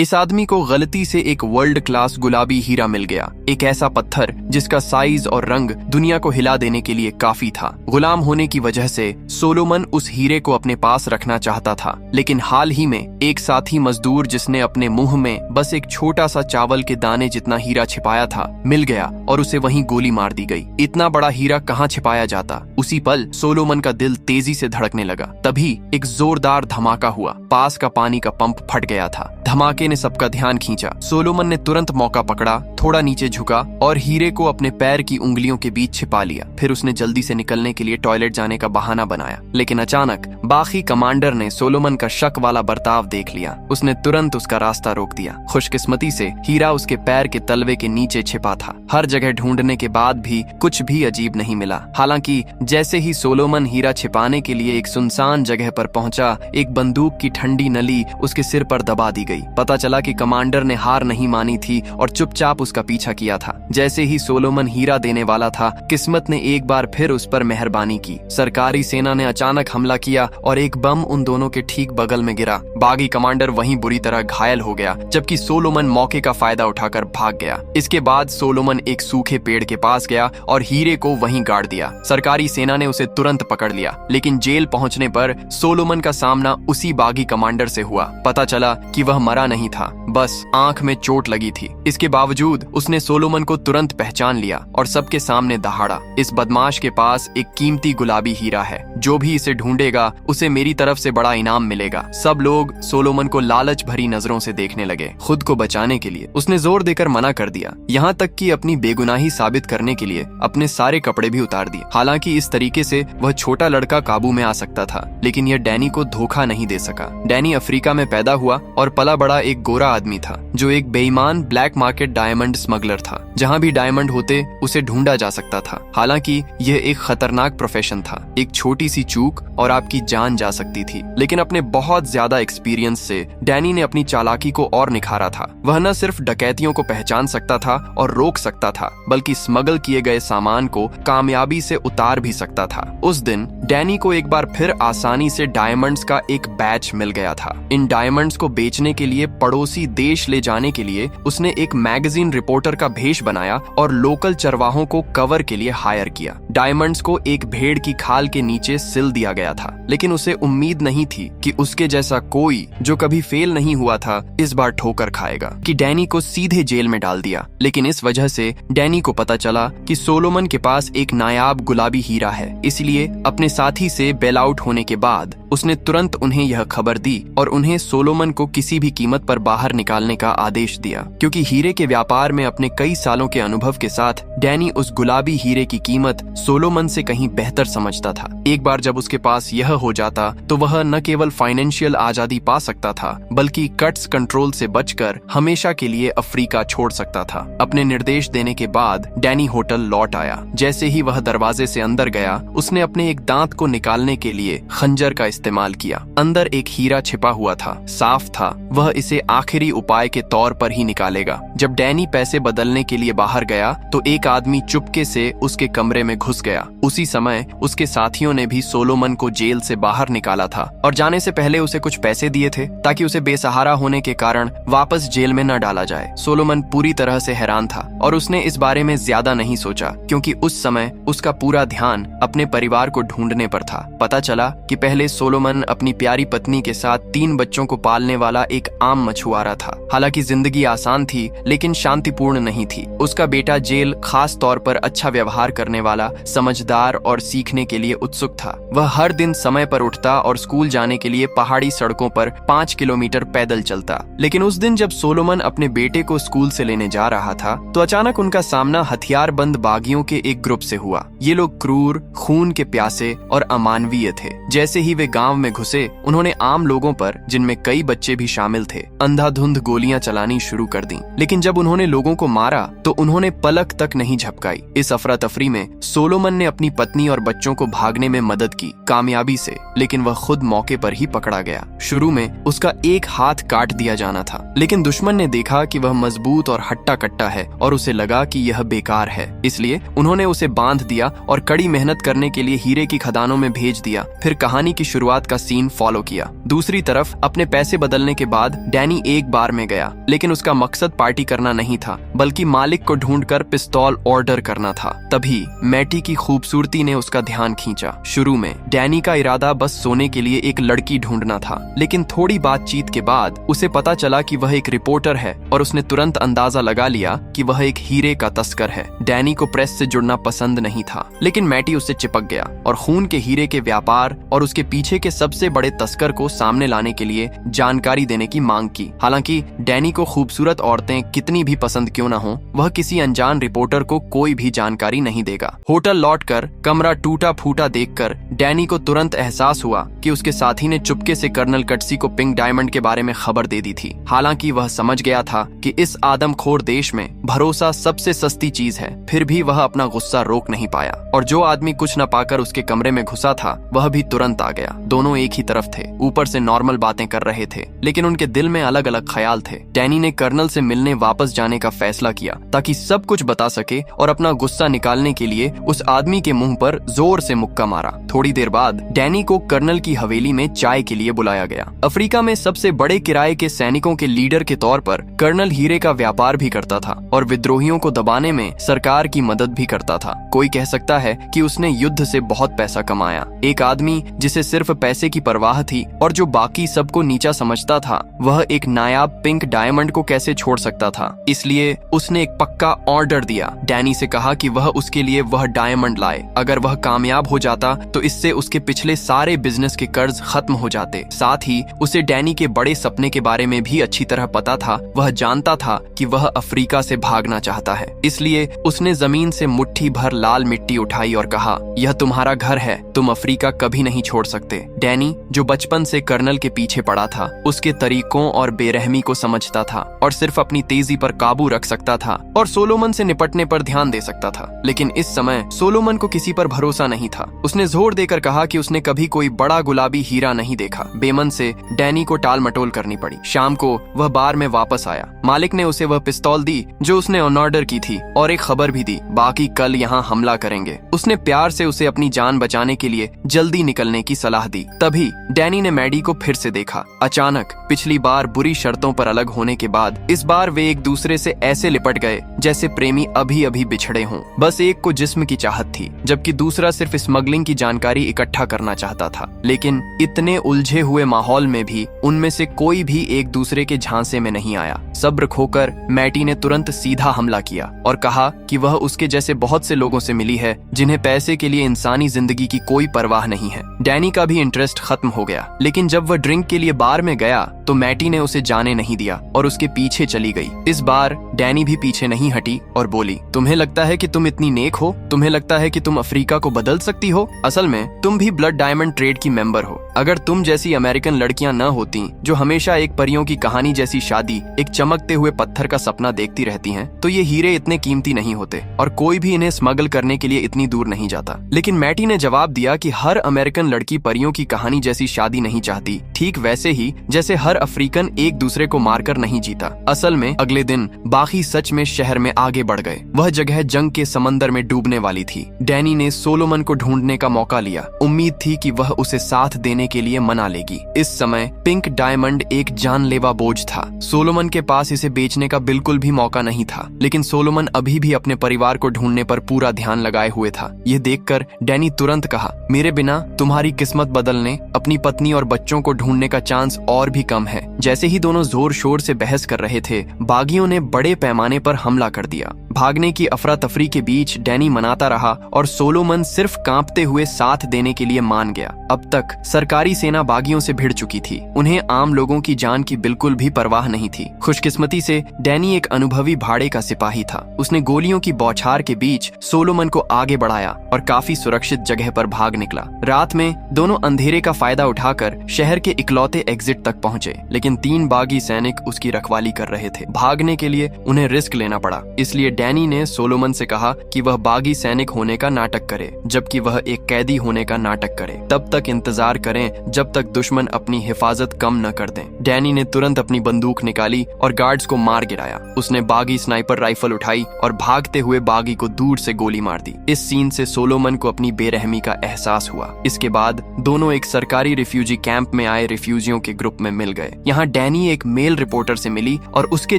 इस आदमी को गलती से एक वर्ल्ड क्लास गुलाबी हीरा मिल गया, एक ऐसा पत्थर जिसका साइज और रंग दुनिया को हिला देने के लिए काफी था। गुलाम होने की वजह से सोलोमन उस हीरे को अपने पास रखना चाहता था, लेकिन हाल ही में एक साथी मजदूर जिसने अपने मुंह में बस एक छोटा सा चावल के दाने जितना हीरा छिपाया था मिल गया और उसे वहीं गोली मार दी गई। इतना बड़ा हीरा कहाँ छिपाया जाता? उसी पल सोलोमन का दिल तेजी से धड़कने लगा। तभी एक जोरदार धमाका हुआ। पास का पानी का पंप फट गया था। धमाके ने सबका ध्यान खींचा। सोलोमन ने तुरंत मौका पकड़ा, थोड़ा नीचे झुका और हीरे को अपने पैर की उंगलियों के बीच छिपा लिया। फिर उसने जल्दी से निकलने के लिए टॉयलेट जाने का बहाना बनाया, लेकिन अचानक बाकी कमांडर ने सोलोमन का शक वाला बर्ताव देख लिया। उसने तुरंत उसका रास्ता रोक दिया। खुशकिस्मती से हीरा उसके पैर के तलवे के नीचे छिपा था। हर जगह ढूंढने के बाद भी कुछ भी अजीब नहीं मिला। हालांकि जैसे ही सोलोमन हीरा छिपाने के लिए एक सुनसान जगह पर पहुंचा, एक बंदूक की ठंडी नली उसके सिर पर दबा दी गई। पता चला कि कमांडर ने हार नहीं मानी थी और चुपचाप उसका पीछा किया था। जैसे ही सोलोमन हीरा देने वाला था, किस्मत ने एक बार फिर उस पर मेहरबानी की। सरकारी सेना ने अचानक हमला किया और एक बम उन दोनों के ठीक बगल में गिरा। बागी कमांडर वहीं बुरी तरह घायल हो गया, जबकि सोलोमन मौके का फायदा उठाकर भाग गया। इसके बाद सोलोमन एक सूखे पेड़ के पास गया और हीरे को वहीं गाड़ दिया। सरकारी सेना ने उसे तुरंत पकड़ लिया, लेकिन जेल पहुंचने पर सोलोमन का सामना उसी बागी कमांडर से हुआ। पता चला कि वह मरा नहीं था, बस आंख में चोट लगी थी। इसके बावजूद उसने सोलोमन को तुरंत पहचान लिया और सबके सामने दहाड़ा, इस बदमाश के पास एक कीमती गुलाबी हीरा है। जो भी इसे ढूंढेगा उसे मेरी तरफ से बड़ा इनाम मिलेगा। सब लोग सोलोमन को लालच भरी नजरों से देखने लगे। खुद को बचाने के लिए उसने जोर देकर मना कर दिया, यहाँ तक कि अपनी बेगुनाही साबित करने के लिए अपने सारे कपड़े भी उतार दिए। हालांकि इस तरीके से वह छोटा लड़का काबू में आ सकता था, लेकिन यह डैनी को धोखा नहीं दे सका। डैनी अफ्रीका में पैदा हुआ और पला बड़ा एक गोरा आदमी था, जो एक बेईमान ब्लैक मार्केट डायमंड स्मगलर था। जहाँ भी डायमंड होते उसे ढूंढा जा सकता था। हालांकि यह एक खतरनाक प्रोफेशन था। एक छोटी सी चूक और आपकी जान जा सकती थी। लेकिन अपने बहुत ज्यादा एक्सपीरियंस से डैनी ने अपनी चालाकी को और निखारा था। वह न सिर्फ डकैतियों को पहचान सकता था और रोक सकता था, बल्कि स्मगल किए गए सामान को कामयाबी से उतार भी सकता था। उस दिन डैनी को एक बार फिर आसानी से डायमंड्स का एक बैच मिल गया था। इन डायमंड्स को बेचने के लिए पड़ोसी देश ले जाने के लिए उसने एक मैगजीन रिपोर्टर का भेष बनाया और लोकल चरवाहों को कवर के लिए हायर किया। डायमंड्स को एक भेड़ की खाल के नीचे सिल दिया गया था, लेकिन उसे उम्मीद नहीं थी कि उसके जैसा कोई जो कभी फेल नहीं हुआ था इस बार ठोकर खाएगा, कि डैनी को सीधे जेल में डाल दिया। लेकिन इस वजह से डैनी को पता चला कि सोलोमन के पास एक नायाब गुलाबी हीरा है। इसलिए अपने साथी से बेल आउट होने के बाद उसने तुरंत उन्हें यह खबर दी और उन्हें सोलोमन को किसी भी कीमत पर बाहर निकालने का आदेश दिया, क्योंकि हीरे के व्यापार में अपने कई सालों के अनुभव के साथ डैनी उस गुलाबी हीरे की कीमत सोलोमन से कहीं बेहतर समझता था। एक बार जब उसके पास यह हो जाता तो वह न केवल फाइनेंशियल आजादी पा सकता था, बल्कि कट्स कंट्रोल से बचकर हमेशा के लिए अफ्रीका छोड़ सकता था। अपने निर्देश देने के बाद डैनी होटल लौट आया। जैसे ही वह दरवाजे से अंदर गया, उसने अपने एक दांत को निकालने के लिए खंजर का इस्तेमाल किया। अंदर एक हीरा छिपा हुआ था, साफ था। वह इसे आखिरी उपाय के तौर पर ही निकालेगा। जब डैनी पैसे बदलने के लिए बाहर गया तो एक आदमी चुपके से उसके कमरे में घुस गया। उसी समय उसके साथियों ने भी सोलोमन को जेल से बाहर निकाला था और जाने से पहले उसे कुछ पैसे दिए थे, ताकि उसे बेसहारा होने के कारण वापस जेल में न डाला जाए। सोलोमन पूरी तरह से हैरान था और उसने इस बारे में ज्यादा नहीं सोचा, क्योंकि उस समय उसका पूरा ध्यान अपने परिवार को ढूंढने पर था। पता चला कि पहले सोलोमन अपनी प्यारी पत्नी के साथ 3 बच्चों को पालने वाला एक आम मछुआरा था। हालांकि जिंदगी आसान थी, लेकिन शांतिपूर्ण नहीं थी। उसका बेटा जेल खास तौर पर अच्छा व्यवहार करने वाला, समझदार और सीखने के लिए उत्सुक था। वह हर दिन समय पर उठता और स्कूल जाने के लिए पहाड़ी सड़कों पर 5 किलोमीटर पैदल चलता। लेकिन उस दिन जब सोलोमन अपने बेटे को स्कूल से लेने जा रहा था, तो अचानक उनका सामना हथियारबंद बागियों के एक ग्रुप से हुआ। ये लोग क्रूर, खून के प्यासे और अमानवीय थे। जैसे ही वे गांव में घुसे, उन्होंने आम लोगों पर, जिनमें कई बच्चे भी शामिल थे, अंधाधुंध गोलियां चलानी शुरू कर दी। लेकिन जब उन्होंने लोगों को मारा तो उन्होंने पलक तक नहीं झपकाई। इस अफरा तफरी में सोलोमन ने अपनी पत्नी और बच्चों को भागने में मदद की, कामयाबी से, लेकिन वह खुद मौके पर ही पकड़ा गया। शुरू में उसका एक हाथ काट दिया जाना था, लेकिन दुश्मन ने देखा कि वह मजबूत और हट्टा कट्टा है और उसे लगा कि यह बेकार है। इसलिए उन्होंने उसे बांध दिया और कड़ी मेहनत करने के लिए हीरे की खदानों में भेज दिया। फिर कहानी की शुरुआत का सीन फॉलो किया। दूसरी तरफ अपने पैसे बदलने के बाद डैनी डैनी एक बार में गया, लेकिन उसका मकसद पार्टी करना नहीं था, बल्कि मालिक को ढूंढकर पिस्तौल ऑर्डर करना था। तभी मैटी की खूबसूरती ने उसका ध्यान खींचा। शुरू में डैनी का इरादा बस सोने के लिए एक लड़की ढूंढना था, लेकिन थोड़ी बातचीत के बाद उसे पता चला कि वह एक रिपोर्टर है और उसने तुरंत अंदाजा लगा लिया कि वह एक हीरे का तस्कर है। डैनी को प्रेस से जुड़ना पसंद नहीं था, लेकिन मैटी उससे चिपक गया और खून के हीरे के व्यापार और उसके पीछे के सबसे बड़े तस्कर को सामने लाने के लिए जानकारी देने की मांग की। हालांकि डैनी को खूबसूरत औरतें कितनी भी पसंद क्यों न हो, वह किसी अनजान रिपोर्टर को कोई भी जानकारी नहीं देगा। होटल लौटकर कमरा टूटा फूटा देखकर डैनी को तुरंत एहसास हुआ कि उसके साथी ने चुपके से कर्नल कटसी को पिंक डायमंड के बारे में खबर दे दी थी। हालांकि वह समझ गया था कि इस आदमखोर देश में भरोसा सबसे सस्ती चीज है, फिर भी वह अपना गुस्सा रोक नहीं पाया और जो आदमी कुछ न पाकर उसके कमरे में घुसा था वह भी तुरंत आ गया। दोनों एक ही तरफ थे, ऊपर से नॉर्मल बातें कर रहे थे, लेकिन उनके दिल में अलग अलग ख्याल थे। डैनी ने कर्नल से मिलने वापस जाने का फैसला किया ताकि सब कुछ बता सके और अपना गुस्सा निकालने के लिए उस आदमी के मुंह पर जोर से मुक्का मारा। थोड़ी देर बाद डैनी को कर्नल की हवेली में चाय के लिए बुलाया गया। अफ्रीका में सबसे बड़े किराए के सैनिकों के लीडर के तौर पर कर्नल हीरे का व्यापार भी करता था और विद्रोहियों को दबाने में सरकार की मदद भी करता था। कोई कह सकता है कि उसने युद्ध से बहुत पैसा कमाया। एक आदमी जिसे सिर्फ पैसे की परवाह थी और जो बाकी सबको नीचा समझता था, वह एक नायाब पिंक डायमंड को कैसे छोड़ सकता था। इसलिए उसने एक पक्का ऑर्डर दिया। डैनी से कहा कि वह उसके लिए वह डायमंड लाए। अगर वह कामयाब हो जाता तो इससे उसके पिछले सारे बिजनेस के कर्ज खत्म हो जाते। साथ ही उसे डैनी के बड़े सपने के बारे में भी अच्छी तरह पता था। वह जानता था कि वह अफ्रीका से भागना चाहता है, इसलिए उसने जमीन से मुट्ठी भर लाल मिट्टी उठाई और कहा, यह तुम्हारा घर है, तुम अफ्रीका कभी नहीं छोड़ सकते। डैनी, जो बचपन से कर्नल के पीछे पड़ा था, उसके तरीकों और बेरहमी को समझता था और सिर्फ अपनी तेजी पर काबू रख सकता था और सोलोमन से निपटने पर ध्यान दे सकता था। लेकिन इस समय सोलोमन को किसी पर भरोसा नहीं था। उसने जोर देकर कहा कि उसने कभी कोई बड़ा गुलाबी हीरा नहीं देखा। बेमन से डैनी को टाल मटोल करनी पड़ी। शाम को वह बार में वापस आया। मालिक ने उसे वह पिस्तौल दी जो उसने ऑन ऑर्डर की थी और एक खबर भी दी, बाकी कल यहाँ हमला करेंगे। उसने प्यार से उसे अपनी जान बचाने के लिए जल्दी निकलने की सलाह दी। तभी डैनी ने मैडी को फिर से देखा। अचानक पिछली बार बुरी शर्तों पर अलग होने के बाद इस बार वे एक दूसरे से ऐसे लिपट गए जैसे प्रेमी अभी अभी बिछड़े हों। बस एक को जिस्म की चाहत थी, जबकि दूसरा सिर्फ स्मगलिंग की जानकारी इकट्ठा करना चाहता था। लेकिन इतने उलझे हुए माहौल में भी उनमें से कोई भी एक दूसरे के झांसे में नहीं आया। सब्र खोकर मैटी ने तुरंत सीधा हमला किया और कहा कि वह उसके जैसे बहुत से लोगों से मिली है जिन्हें पैसे के लिए इंसानी जिंदगी की कोई परवाह नहीं है। डैनी का भी इंटरेस्ट खत्म हो गया, लेकिन जब वह ड्रिंक के लिए बार में गया तो मैटी ने उसे जाने नहीं दिया और उसके पीछे चली गई। इस बार डैनी भी पीछे नहीं हटी और बोली, तुम्हें लगता है कि तुम इतनी नेक हो? तुम्हें लगता है कि तुम अफ्रीका को बदल सकती हो? असल में तुम भी ब्लड डायमंड ट्रेड की मेंबर हो। अगर तुम जैसी अमेरिकन लड़कियां न होती जो हमेशा एक परियों की कहानी जैसी शादी, एक चमकते हुए पत्थर का सपना देखती रहती हैं, तो ये हीरे इतने कीमती नहीं होते और कोई भी इन्हें स्मगल करने के लिए इतनी दूर नहीं जाता। लेकिन मैटी ने जवाब दिया कि हर अमेरिकन लड़की परियों की कहानी जैसी शादी नहीं चाहती, ठीक वैसे ही जैसे हर अफ्रीकन एक दूसरे को मारकर नहीं जीता। असल में अगले दिन बाकी सच में शहर में आगे बढ़ गए। वह जगह जंग के समंदर में डूबने वाली थी। डैनी ने सोलोमन को ढूंढने का मौका लिया। उम्मीद थी कि वह उसे साथ देने के लिए मना लेगी। इस समय पिंक डायमंड एक जानलेवा बोझ था। सोलोमन के पास इसे बेचने का बिल्कुल भी मौका नहीं था, लेकिन सोलोमन अभी भी अपने परिवार को ढूंढने पर पूरा ध्यान लगाए हुए था। यह देखकर डैनी तुरंत कहा, मेरे बिना तुम्हारी किस्मत बदलने, अपनी पत्नी और बच्चों को ढूंढने का चांस और भी कम है। जैसे ही दोनों जोर शोर से बहस कर रहे थे, बागियों ने बड़े पैमाने पर हमला कर दिया। भागने की अफरा तफरी के बीच डैनी मनाता रहा और सोलोमन सिर्फ कांपते हुए साथ देने के लिए मान गया। अब तक सरकारी सेना बागियों से भिड़ चुकी थी। उन्हें आम लोगों की जान की बिल्कुल भी परवाह नहीं थी। खुशकिस्मती से डैनी एक अनुभवी भाड़े का सिपाही था। उसने गोलियों की बौछार के बीच सोलोमन को आगे बढ़ाया और काफी सुरक्षित जगह पर भाग निकला। रात में दोनों अंधेरे का फायदा उठाकर शहर के इकलौते एग्जिट तक पहुंचे, लेकिन 3 बागी सैनिक उसकी रखवाली कर रहे थे। भागने के लिए उन्हें रिस्क लेना पड़ा, इसलिए डैनी ने सोलोमन से कहा कि वह बागी सैनिक होने का नाटक करे, जबकि वह एक कैदी होने का नाटक करे। तब तक इंतजार करें करें जब तक दुश्मन अपनी हिफाजत कम न कर दें। डैनी ने तुरंत अपनी बंदूक निकाली और गार्ड्स को मार गिराया। उसने बागी स्नाइपर राइफल उठाई और भागते हुए बागी को दूर से गोली मार दी। इस सीन से सोलोमन को अपनी बेरहमी का एहसास हुआ। इसके बाद दोनों एक सरकारी रिफ्यूजी कैंप में आए रिफ्यूजियों के ग्रुप में मिल गए। यहाँ डैनी एक मेल रिपोर्टर से मिली और उसके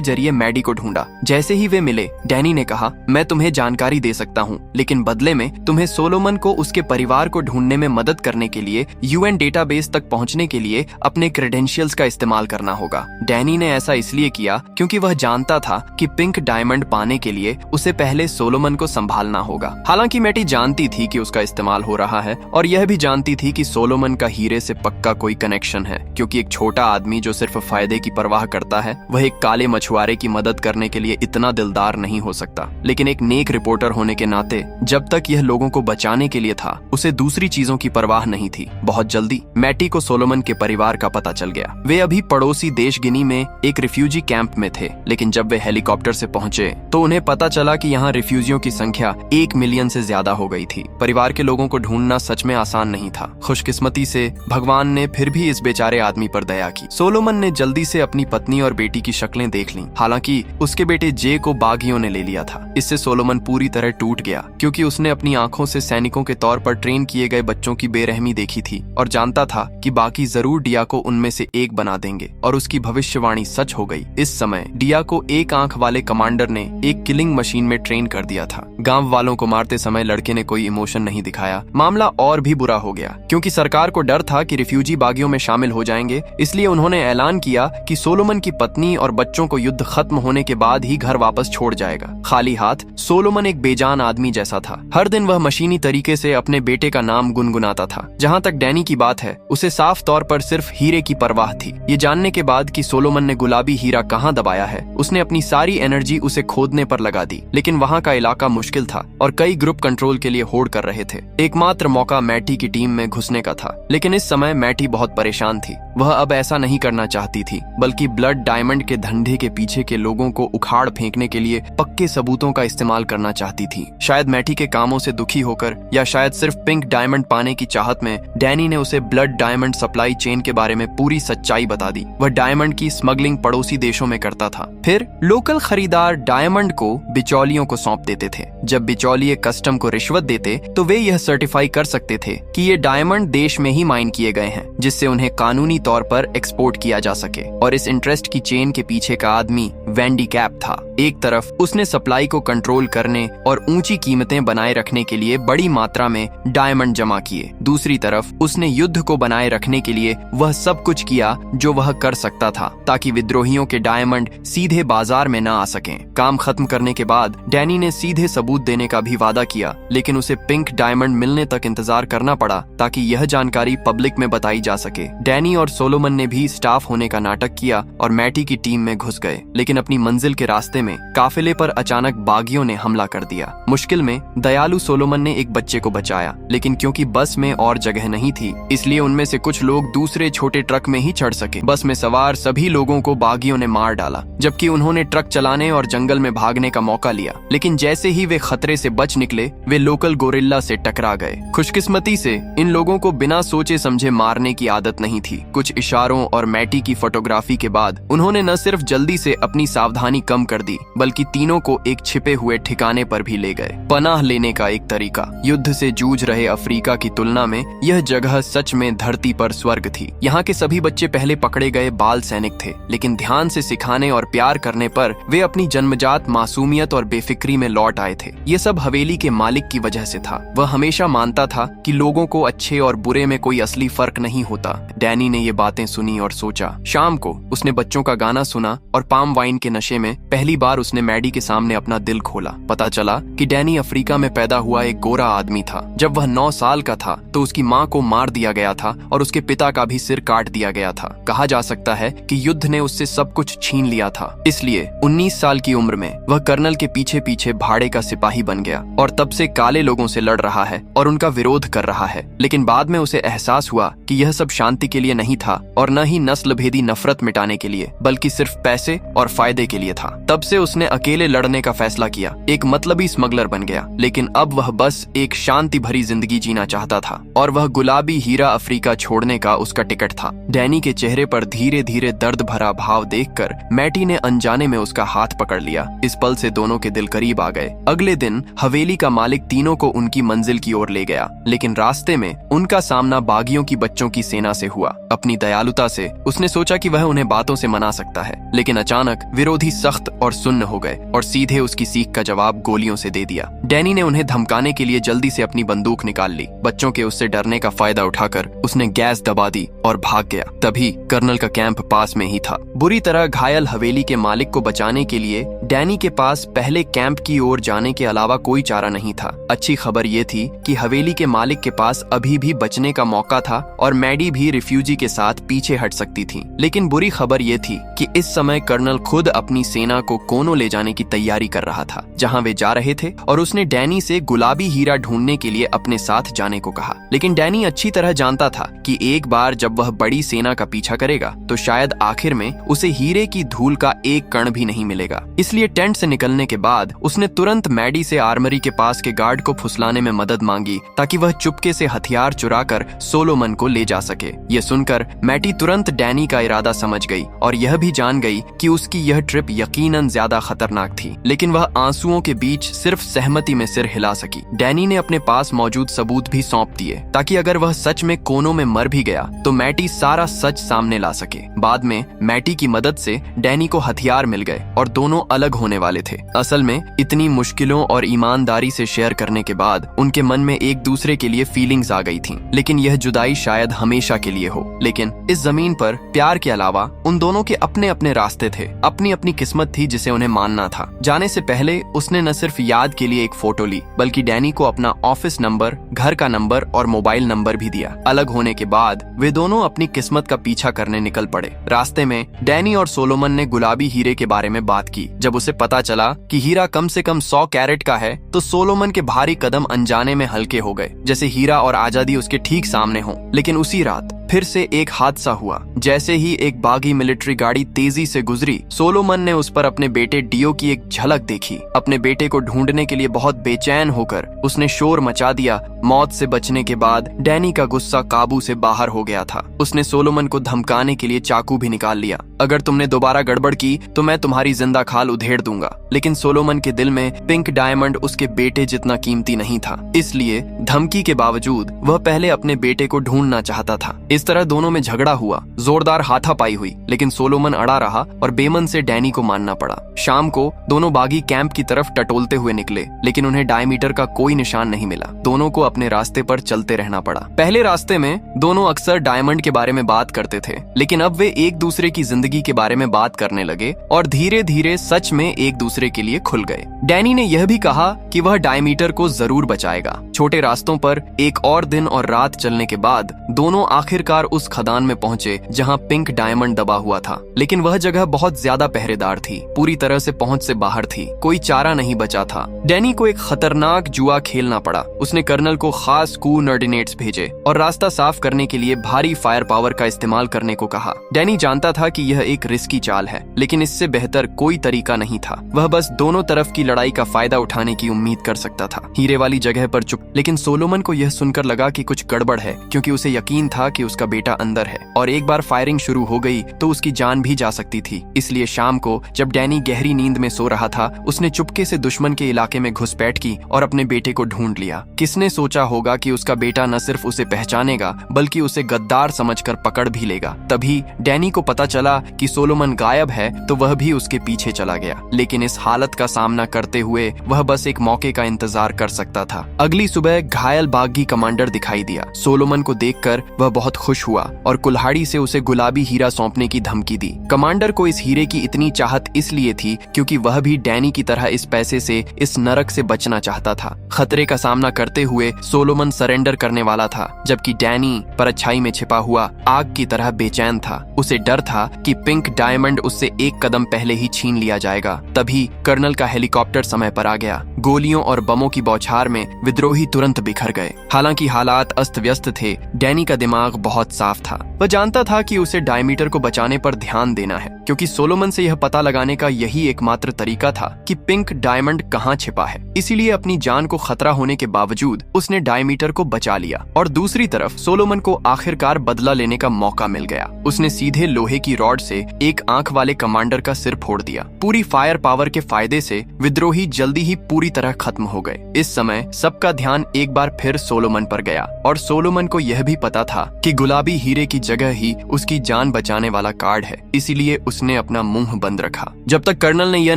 जरिए मैडी को ढूंढा। जैसे ही वे मिले, डैनी ने कहा, मैं तुम्हें जानकारी दे सकता हूँ, लेकिन बदले में तुम्हें सोलोमन को उसके परिवार को ढूंढने में मदद करने के लिए UN डेटाबेस तक पहुँचने के लिए अपने क्रेडेंशियल्स का इस्तेमाल करना होगा। डैनी ने ऐसा इसलिए किया क्योंकि वह जानता था कि पिंक डायमंड पाने के लिए उसे पहले सोलोमन को संभालना होगा। हालांकि मैटी जानती थी कि उसका इस्तेमाल हो रहा है और यह भी जानती थी कि सोलोमन का हीरे से पक्का कोई कनेक्शन है, क्योंकि एक छोटा आदमी जो सिर्फ फायदे की परवाह करता है वह एक काले मछुआरे की मदद करने के लिए इतना दिलदार नहीं हो सकता। लेकिन एक नेक रिपोर्टर होने के नाते जब तक यह लोगों को बचाने के लिए था, उसे दूसरी चीजों की परवाह नहीं थी। बहुत जल्दी मैटी को सोलोमन के परिवार का पता चल गया। वे अभी पड़ोसी देश गिनी में एक रिफ्यूजी कैंप में थे, लेकिन जब वे हेलीकॉप्टर से पहुंचे तो उन्हें पता चला कि यहाँ रिफ्यूजियों की संख्या 1 मिलियन से ज्यादा हो गई थी। परिवार के लोगों को ढूंढना सच में आसान नहीं था। खुशकिस्मती से भगवान ने फिर भी इस बेचारे आदमी पर दया की। सोलोमन ने जल्दी से अपनी पत्नी और बेटी की शक्लें देख लीं। हालांकि उसके बेटे जे को बागियों ने ले लिया था। इससे सोलोमन पूरी तरह टूट गया, क्योंकि उसने अपनी आंखों से सैनिकों के तौर पर ट्रेन किए गए बच्चों की बेरहमी देखी थी और जानता था कि बाकी जरूर डिया को उनमें से एक बना देंगे, और उसकी भविष्यवाणी सच हो गई। इस समय डिया को एक आंख वाले कमांडर ने एक किलिंग मशीन में ट्रेन कर दिया था। गांव वालों को मारते समय लड़के ने कोई इमोशन नहीं दिखाया। मामला और भी बुरा हो गया, क्योंकि सरकार को डर था कि रिफ्यूजी बागियों में शामिल हो जाएंगे। इसलिए उन्होंने ऐलान किया कि सोलोमन की पत्नी और बच्चों को युद्ध खत्म होने के बाद ही घर वापस छोड़ जाएगा। खाली हाथ सोलोमन एक बेजान आदमी जैसा था। हर दिन वह मशीनी तरीके से अपने बेटे का नाम गुनगुनाता था। जहाँ तक डैनी की बात है, उसे साफ तौर पर सिर्फ हीरे की परवाह थी। ये जानने के बाद कि सोलोमन ने गुलाबी हीरा कहाँ दबाया है, उसने अपनी सारी एनर्जी उसे खोदने पर लगा दी। लेकिन वहाँ का इलाका मुश्किल था और कई ग्रुप कंट्रोल के लिए होड़ कर रहे थे। एकमात्र मौका मैटी की टीम में घुसने का था, लेकिन इस समय मैटी बहुत परेशान थी। वह अब ऐसा नहीं करना चाहती थी, बल्कि ब्लड डायमंड के धंधे के पीछे के लोगों को उखाड़ फेंकने के लिए पक्के सबूतों का इस्तेमाल करना चाहती थी। शायद मैटी के कामों से दुखी होकर, या शायद सिर्फ पिंक डायमंड पाने की चाहत में, डैनी ने उसे ब्लड डायमंड सप्लाई चेन के बारे में पूरी सच्चाई बता दी। वह डायमंड की स्मगलिंग पड़ोसी देशों में करता था। फिर लोकल खरीदार डायमंड को बिचौलियों को सौंप देते थे। जब बिचौलिए कस्टम को रिश्वत देते तो वे यह सर्टिफाई कर सकते थे कि ये डायमंड देश में ही माइन किए गए हैं, जिससे उन्हें कानूनी तौर पर एक्सपोर्ट किया जा सके। और इस इंटरेस्ट की चेन के पीछे का आदमी वैंडी कैप था। एक तरफ उसने सप्लाई को कंट्रोल करने और ऊंची कीमतें बनाए रखने के लिए बड़ी मात्रा में डायमंड जमा किए। दूसरी तरफ उसने युद्ध को बनाए रखने के लिए वह सब कुछ किया जो वह कर सकता था, ताकि विद्रोहियों के डायमंड सीधे बाजार में न आ सकें। काम खत्म करने के बाद डैनी ने सीधे सबूत देने का भी वादा किया, लेकिन उसे पिंक डायमंड मिलने तक इंतजार करना पड़ा ताकि यह जानकारी पब्लिक में बताई जा सके। डैनी और सोलोमन ने भी स्टाफ होने का नाटक किया और मैटी की टीम में घुस गए, लेकिन अपनी मंजिल के रास्ते में काफिले पर अचानक बागियों ने हमला कर दिया। मुश्किल में दयालु सोलोमन ने एक बच्चे को बचाया, लेकिन क्योंकि बस में और जगह नहीं थी, इसलिए उनमें से कुछ लोग दूसरे छोटे ट्रक में ही चढ़ सके। बस में सवार सभी लोगों को बागियों ने मार डाला, जबकि उन्होंने ट्रक चलाने और जंगल में भागने का मौका लिया। लेकिन जैसे ही वे खतरे से बच निकले, वे लोकल गोरिल्ला से टकरा गए। खुशकिस्मती से इन लोगों को बिना सोचे समझे मारने की आदत नहीं थी। कुछ इशारों और मैटी की फोटोग्राफी के बाद उन्होंने न सिर्फ जल्दी से अपनी सावधानी कम कर दी, बल्कि तीनों को एक छिपे हुए ठिकाने पर भी ले गए। पनाह लेने का एक तरीका। युद्ध से जूझ रहे अफ्रीका की तुलना में यह जगह सच में धरती पर स्वर्ग थी। यहाँ के सभी बच्चे पहले पकड़े गए बाल सैनिक थे, लेकिन ध्यान से सिखाने और प्यार करने पर वे अपनी जन्मजात मासूमियत और बेफिक्री में लौट आए थे। ये सब हवेली के मालिक की वजह से था। वह हमेशा मानता था कि लोगों को अच्छे और बुरे में कोई असली फर्क नहीं होता। डैनी ने ये बातें सुनी और सोचा। शाम को उसने बच्चों का गाना सुना और पाम वाइन के नशे में पहली बार उसने मैडी के सामने अपना दिल खोला। पता चला कि डैनी अफ्रीका में पैदा हुआ एक गोरा आदमी था। जब वह 9 साल का था तो उसकी माँ को मार दिया गया था और उसके पिता का भी सिर काट दिया गया था। कहा जा सकता है कि युद्ध ने उससे सब कुछ छीन लिया था। इसलिए 19 साल की उम्र में वह कर्नल के पीछे पीछे भाड़े का सिपाही बन गया और तब से काले लोगों से लड़ रहा है और उनका विरोध कर रहा है। लेकिन बाद में उसे एहसास हुआ कि यह सब शांति के लिए नहीं था और न ही नस्ल भेदी नफरत मिटाने के लिए, बल्कि सिर्फ पैसे और फायदे के लिए था। तब जिससे उसने अकेले लड़ने का फैसला किया, एक मतलबी स्मगलर बन गया। लेकिन अब वह बस एक शांति भरी जिंदगी जीना चाहता था और वह गुलाबी हीरा अफ्रीका छोड़ने का उसका टिकट था। डैनी के चेहरे पर धीरे धीरे दर्द भरा भाव देखकर मैटी ने अनजाने में उसका हाथ पकड़ लिया। इस पल से दोनों के दिल करीब आ गए। अगले दिन हवेली का मालिक तीनों को उनकी मंजिल की ओर ले गया, लेकिन रास्ते में उनका सामना बागियों की बच्चों की सेना से हुआ। अपनी दयालुता से उसने सोचा कि वह उन्हें बातों से मना सकता है, लेकिन अचानक विरोधी सख्त और सुन्न हो गए और सीधे उसकी सीख का जवाब गोलियों से दे दिया। डैनी ने उन्हें धमकाने के लिए जल्दी से अपनी बंदूक निकाल ली। बच्चों के उससे डरने का फायदा उठाकर उसने गैस दबा दी और भाग गया। तभी कर्नल का कैंप पास में ही था। बुरी तरह घायल हवेली के मालिक को बचाने के लिए डैनी के पास पहले कैंप की ओर जाने के अलावा कोई चारा नहीं था। अच्छी खबर ये थी कि हवेली के मालिक के पास अभी भी बचने का मौका था और मैडी भी रिफ्यूजी के साथ पीछे हट सकती थी। लेकिन बुरी खबर ये थी कि इस समय कर्नल खुद अपनी सेना को कोनो ले जाने की तैयारी कर रहा था, जहां वे जा रहे थे, और उसने डैनी से गुलाबी हीरा ढूंढने के लिए अपने साथ जाने को कहा। लेकिन डैनी अच्छी तरह जानता था कि एक बार जब वह बड़ी सेना का पीछा करेगा तो शायद आखिर में उसे हीरे की धूल का एक कण भी नहीं मिलेगा। इसलिए टेंट से निकलने के बाद उसने तुरंत मैडी से आर्मरी के पास के गार्ड को फुसलाने में मदद मांगी ताकि वह चुपके से हथियार चुराकर सोलोमन को ले जा सके। ये सुनकर मैटी तुरंत डैनी का इरादा समझ गई और यह भी जान गई कि उसकी यह ट्रिप यकीनन ज्यादा खतरनाक थी, लेकिन वह आंसुओं के बीच सिर्फ सहमति में सिर हिला सकी। डैनी ने अपने पास मौजूद सबूत भी सौंप दिए ताकि अगर वह सच में कोनों में मर भी गया तो मैटी सारा सच सामने ला सके। बाद में मैटी की मदद से डैनी को हथियार मिल गए और दोनों अलग होने वाले थे। असल में इतनी मुश्किलों और ईमानदारी से शेयर करने के बाद उनके मन में एक दूसरे के लिए फीलिंग्स आ गई थीं। लेकिन यह जुदाई शायद हमेशा के लिए हो। लेकिन इस जमीन पर प्यार के अलावा उन दोनों के अपने अपने रास्ते थे, अपनी अपनी किस्मत थी जिसे उन्हें मानना था। जाने से पहले उसने न सिर्फ याद के लिए एक फोटो ली, बल्कि डैनी को अपना ऑफिस नंबर, घर का नंबर और मोबाइल नंबर भी दिया। अलग होने के बाद वे दोनों अपनी किस्मत का पीछा करने निकल पड़े। रास्ते में डैनी और सोलोमन ने गुलाबी हीरे के बारे में बात की। जब उसे पता चला कि हीरा कम से कम 100 कैरेट का है तो सोलोमन के भारी कदम अनजाने में हल्के हो गए, जैसे हीरा और आजादी उसके ठीक सामने हो। लेकिन उसी रात फिर से एक हादसा हुआ। जैसे ही एक बागी मिलिट्री गाड़ी तेजी से गुजरी, सोलोमन ने उस पर अपने बेटे डियो की एक झलक देखी। अपने बेटे को ढूंढने के लिए बहुत बेचैन होकर उसने शोर मचा दिया। मौत से बचने के बाद डैनी का गुस्सा काबू से बाहर हो गया था। उसने सोलोमन को धमकाने के लिए चाकू भी निकाल लिया। अगर तुमने दोबारा गड़बड़ की तो मैं तुम्हारी जिंदा खाल उधेड़ दूंगा। लेकिन सोलोमन के दिल में पिंक डायमंड उसके बेटे जितना कीमती नहीं था, इसलिए धमकी के बावजूद वह पहले अपने बेटे को ढूंढना चाहता था। इस तरह दोनों में झगड़ा हुआ, जोरदार हाथापाई हुई, लेकिन सोलोमन अड़ा रहा और बेमन से डैनी को मानना पड़ा। शाम को दोनों बागी कैंप की तरफ टटोलते हुए निकले, लेकिन उन्हें डायमीटर का कोई निशान नहीं मिला। दोनों को अपने रास्ते पर चलते रहना पड़ा। पहले रास्ते में दोनों अक्सर डायमंड के बारे में बात करते थे, लेकिन अब वे एक दूसरे की जिंदगी के बारे में बात करने लगे और धीरे धीरे सच में एक दूसरे के लिए खुल गए। डैनी ने यह भी कहा कि वह डायमीटर को जरूर बचाएगा। छोटे रास्तों पर एक और दिन और रात चलने के बाद दोनों आखिरकार उस खदान में पहुंचे जहां पिंक डायमंड दबा हुआ था। लेकिन वह जगह बहुत ज्यादा पहरेदार थी, पूरी तरह से पहुंच से बाहर थी, कोई चारा नहीं बचा था। डैनी को एक खतरनाक जुआ खेलना पड़ा। उसने कर्नल को खास कोऑर्डिनेट्स भेजे और रास्ता साफ करने के लिए भारी फायर पावर का इस्तेमाल करने को कहा। डैनी जानता था कि यह एक रिस्की चाल है, लेकिन इससे बेहतर कोई तरीका नहीं था। वह बस दोनों तरफ की लड़ाई का फायदा उठाने की उम्मीद कर सकता था। हीरे वाली जगह पर चुप, लेकिन सोलोमन को यह सुनकर लगा कि कुछ गड़बड़ है, क्योंकि उसे यकीन था कि उसका बेटा अंदर है और एक बार फायरिंग शुरू हो गई तो उसकी जान भी जा सकती थी। इसलिए शाम को जब डैनी गहरी नींद में सो रहा था, उसने चुपके से दुश्मन के इलाके में घुसपैठ की और अपने बेटे को ढूंढ लिया। किसने सोचा होगा कि उसका बेटा न सिर्फ उसे पहचानेगा बल्कि उसे गद्दार समझकर पकड़ भी लेगा। तभी डैनी को पता चला कि सोलोमन गायब है तो वह भी उसके पीछे चला गया। लेकिन इस हालत का सामना करते हुए वह बस एक मौके का इंतजार कर सकता था। अगली सुबह घायल बागी कमांडर दिखाई दिया। सोलोमन को देखकर वह बहुत खुश हुआ और कुल्हाड़ी से उसे गुलाबी हीरा सौंपने की धमकी दी। कमांडर को इस हीरे की इतनी चाहत इसलिए थी क्योंकि वह भी डैनी की तरह इस पैसे से, इस नरक से बचना चाहता था। खतरे का सामना करते हुए सोलोमन सरेंडर करने वाला था, जबकि डैनी परछाई में छिपा हुआ आग की तरह बेचैन था। उसे डर था कि पिंक डायमंड उससे एक कदम पहले ही छीन लिया जाएगा। तभी कर्नल का हेलीकॉप्टर समय पर आ गया। गोलियों और बमों की बौछार में विद्रोही तुरंत बिखर गए। हालांकि हालात अस्त व्यस्त थे, डैनी का दिमाग बहुत साफ था। वह जानता था कि उसे डायमीटर को बचाने पर ध्यान देना है, क्योंकि सोलोमन से यह पता लगाने का यही एकमात्र तरीका था कि पिंक डायमंड कहाँ छिपा है। इसीलिए अपनी जान को खतरा होने के बावजूद उसने डायमीटर को बचा लिया और दूसरी तरफ सोलोमन को आखिरकार बदला लेने का मौका मिल गया। उसने सीधे लोहे की रॉड से एक आंख वाले कमांडर का सिर फोड़ दिया। पूरी फायर पावर के फायदे से विद्रोही जल्दी ही पूरी तरह खत्म हो गए। इस समय सबका ध्यान एक बार फिर सोलोमन पर गया और सोलोमन को यह भी पता था कि गुलाबी हीरे की जगह ही उसकी जान बचाने वाला कार्ड है। इसीलिए उसने अपना मुंह बंद रखा। जब तक कर्नल ने यह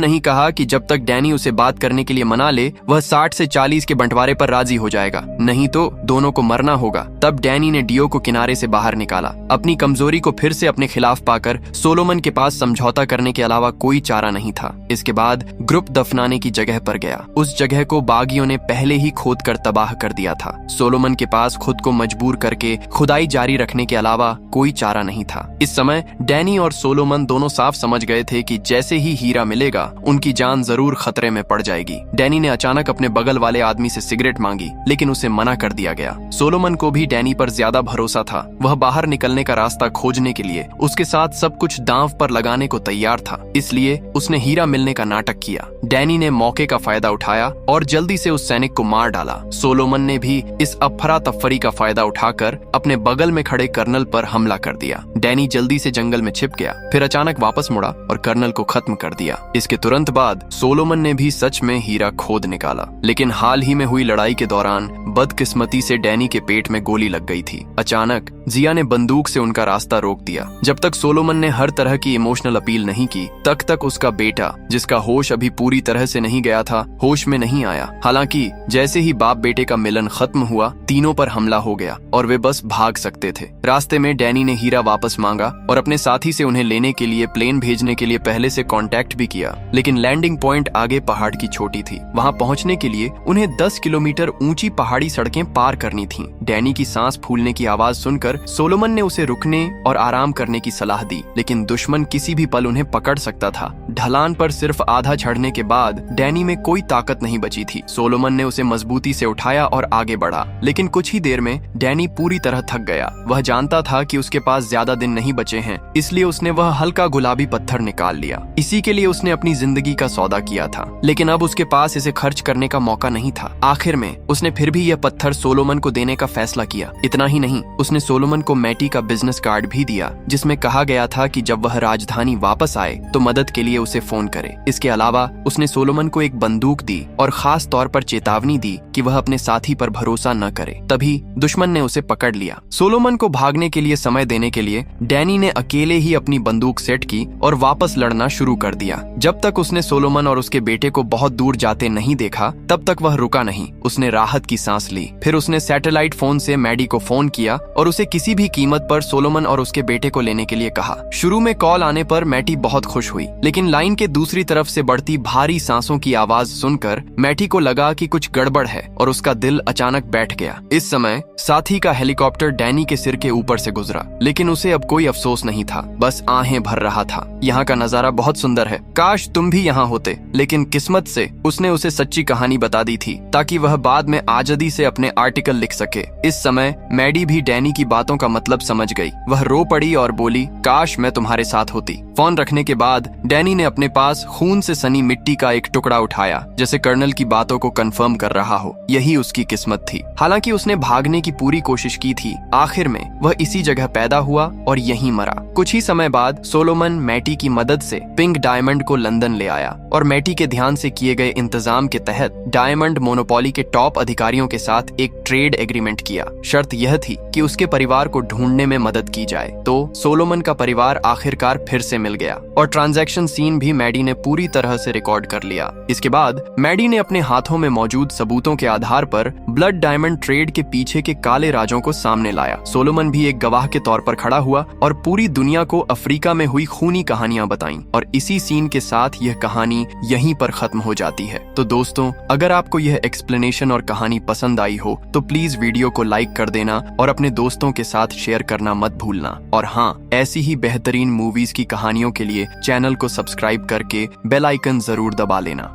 नहीं कहा कि जब तक डैनी उसे बात करने के लिए मना ले वह 60 से 40 के बंटवारे पर राजी हो जाएगा, नहीं तो दोनों को मरना होगा। तब डैनी ने डियो को किनारे से बाहर निकाला। अपनी कमजोरी को फिर से अपने खिलाफ पाकर सोलोमन के पास समझौता करने के अलावा कोई चारा नहीं था। इसके बाद ग्रुप दफनाने की जगह पर गया। उस जगह को बागियों ने पहले ही खोद कर तबाह कर दिया था। सोलोमन के पास खुद को मजबूर करके खुदाई जारी रखने के अलावा कोई चारा नहीं था। इस समय डैनी और सोलोमन दोनों साफ समझ गए थे कि जैसे ही हीरा मिलेगा उनकी जान जरूर खतरे में पड़ जाएगी। डैनी ने अचानक अपने बगल वाले आदमी से सिगरेट मांगी, लेकिन उसे मना कर दिया गया। सोलोमन को भी डैनी पर ज्यादा भरोसा था। वह बाहर निकलने का रास्ता खोजने के लिए उसके साथ सब कुछ दांव पर लगाने को तैयार था। इसलिए उसने हीरा मिलने का नाटक किया। डैनी ने मौके का फायदा उठाया और जल्दी से उस सैनिक को मार डाला। सोलोमन ने भी इस अफरा तफरी का फायदा उठाकर अपने बगल में खड़े कर्नल पर हमला कर दिया। डैनी जल्दी से जंगल में छिप गया, फिर अचानक वापस मुड़ा और कर्नल को खत्म कर दिया। इसके तुरंत बाद सोलोमन ने भी सच में हीरा खोद निकाला। लेकिन हाल ही में हुई लड़ाई के दौरान बदकिस्मती से डैनी के पेट में गोली लग गई थी। अचानक जिया ने बंदूक से उनका रास्ता रोक दिया। जब तक सोलोमन ने हर तरह की इमोशनल अपील नहीं की, तक उसका बेटा, जिसका होश अभी पूरी तरह से नहीं गया था, होश में नहीं आया। हालांकि जैसे ही बाप बेटे का मिलन खत्म हुआ, तीनों पर हमला हो गया और वे बस भाग सकते थे। रास्ते में डैनी ने हीरा वापस मांगा और अपने साथी से उन्हें लेने के लिए प्लेन भेजने के लिए पहले से कांटेक्ट भी किया। लेकिन लैंडिंग पॉइंट आगे पहाड़ की चोटी थी। वहां पहुंचने के लिए उन्हें 10 किलोमीटर ऊंची पहाड़ी सड़कें पार करनी थीं। डैनी की सांस फूलने की आवाज सुनकर सोलोमन ने उसे रुकने और आराम करने की सलाह दी, लेकिन दुश्मन किसी भी पल उन्हें पकड़ सकता था। ढलान पर सिर्फ आधा चढ़ने के बाद डैनी में कोई ताकत नहीं बची थी। सोलोमन ने उसे मजबूती से उठाया और आगे बढ़ा, लेकिन कुछ ही देर में डैनी पूरी तरह थक गया। वह जानता था कि उसके पास ज्यादा दिन नहीं बचे हैं, इसलिए उसने वह हल्का गुलाबी पत्थर निकाल लिया। इसी के लिए उसने अपनी जिंदगी का सौदा किया था, लेकिन अब उसके पास इसे खर्च करने का मौका नहीं था। आखिर में उसने फिर भी यह पत्थर सोलोमन को देने का फैसला किया। इतना ही नहीं, उसने सोलोमन को मैटी का बिजनेस कार्ड भी दिया, जिसमें कहा गया था कि जब वह राजधानी वापस आए तो मदद के लिए उसे फोन करे। इसके अलावा उसने सोलोमन को एक बंदूक दी और खास तौर पर चेतावनी दी कि वह अपने साथी पर भरोसा न करे। तभी दुश्मन ने उसे पकड़ लिया। सोलोमन को भागने के लिए समय देने के लिए डैनी ने अकेले ही अपनी बंदूक सेट की और वापस लड़ना शुरू कर दिया। जब तक उसने सोलोमन और उसके बेटे को बहुत दूर जाते नहीं देखा, तब तक वह रुका नहीं। उसने राहत की सांस ली। फिर उसने सैटेलाइट फोन से मैडी को फोन किया और उसे किसी भी कीमत पर सोलोमन और उसके बेटे को लेने के लिए कहा। शुरू में कॉल आने पर मैटी बहुत खुश हुई, लेकिन लाइन के दूसरी तरफ से बढ़ती भारी सांसों की आवाज सुनकर मैटी को लगा कि कुछ गड़बड़ है और उसका दिल अचानक बैठ गया। इस समय साथी का हेलीकॉप्टर डैनी के सिर के ऊपर से गुजरा, लेकिन उसे अब कोई अफसोस नहीं था, बस आहें भर रहा था। यहाँ का नजारा बहुत सुंदर है, काश तुम भी यहाँ होते। लेकिन किस्मत से उसने उसे सच्ची कहानी बता दी थी, ताकि वह बाद में आजादी से अपने आर्टिकल लिख सके। इस समय मैडी भी डैनी की बातों का मतलब समझ गई। वह रो पड़ी और बोली, काश मैं तुम्हारे साथ होती। फोन रखने के बाद डैनी ने अपने पास खून से सनी मिट्टी का एक टुकड़ा उठाया, जैसे कर्नल की बातों को कंफर्म कर रहा हो। यही उसकी किस्मत थी। हालांकि उसने भागने की पूरी कोशिश की थी, आखिर में वह इसी जगह पैदा हुआ और यहीं मरा। कुछ ही समय बाद सोलोमन मैटी की मदद से पिंक डायमंड को लंदन ले आया और मैटी के ध्यान से किए गए इंतजाम के तहत डायमंड मोनोपोली के टॉप अधिकारियों के साथ एक ट्रेड एग्रीमेंट किया। शर्त यह थी कि उसके परिवार को ढूंढने में मदद की जाए। तो सोलोमन का परिवार आखिरकार फिर से मिल गया और ट्रांजैक्शन सीन भी मैडी ने पूरी तरह से रिकॉर्ड कर लिया। इसके बाद मैडी ने अपने हाथों में मौजूद सबूतों के आधार पर ब्लड डायमंड ट्रेड के पीछे के काले राजों को सामने लाया। सोलोमन भी एक गवाह के तौर पर खड़ा हुआ और पूरी दुनिया को अफ्रीका में हुई खूनी कहानियां बताईं, और इसी सीन के साथ यह कहानी यहीं पर खत्म हो जाती है। तो दोस्तों, अगर आपको यह एक्सप्लेनेशन और कहानी पसंद आई हो तो प्लीज वीडियो को लाइक कर देना और अपने दोस्तों के साथ शेयर करना मत भूलना। और हाँ, ऐसी ही बेहतरीन मूवीज की कहानियों के लिए चैनल को सब्सक्राइब करके बेल आइकन जरूर दबा लेना।